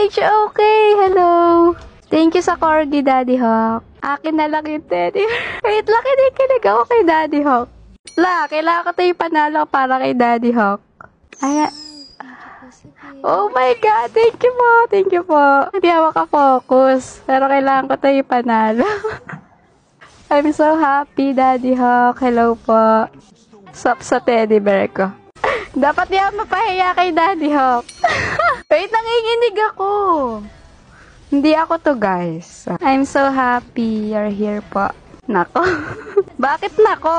HOK, hello. Thank you sa corgi, Daddy Hawk. Akin na lang yung teddy. Wait lang, kinikilig ako kay Daddy Hawk. Kailangan ko tayo panalo para kay Daddy Hawk. Oh my God, thank you po. Hindi ako makafocus, pero kailangan ko tayo panalo. I'm so happy, Daddy Hawk. Hello po. Sup sa teddy bear ko. Dapat di ako mapahiya kay Daddy Hawk. Wait, nanginginig ako. Hindi ako to, guys. I'm so happy you're here po. Nako. Bakit nako?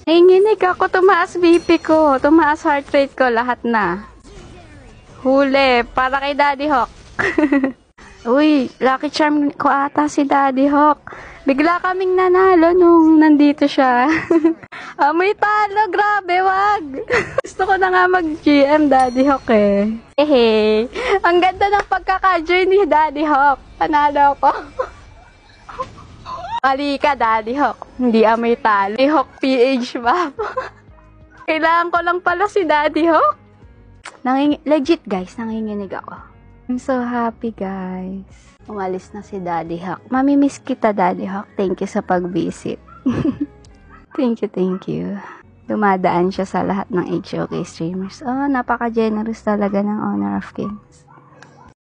Nanginginig ako. Tumaas BP ko. Tumaas heart rate ko. Lahat na. Huli. Para kay Daddy Hawk. Uy, lucky charm ko ata si Daddy Hawk. Bigla kaming nanalo nung nandito siya. May talo, grabe, wag. Gusto ko na nga mag-GM, Daddy Hawk eh. Ang ganda ng pagkaka-join ni Daddy Hawk. Panalo ko. Mali ka, Daddy Hawk. Hindi may talo. Daddy Hawk PH map. Kailangan ko lang pala si Daddy Hawk. Legit guys, nanginginig ako. I'm so happy guys. Umalis na si Daddy Hawk. Mamimiss kita, Daddy Hawk. Thank you sa pag-visit. Thank you. Dumadaan siya sa lahat ng HOK streamers. Oh, napaka-generous talaga ng Honor of Kings.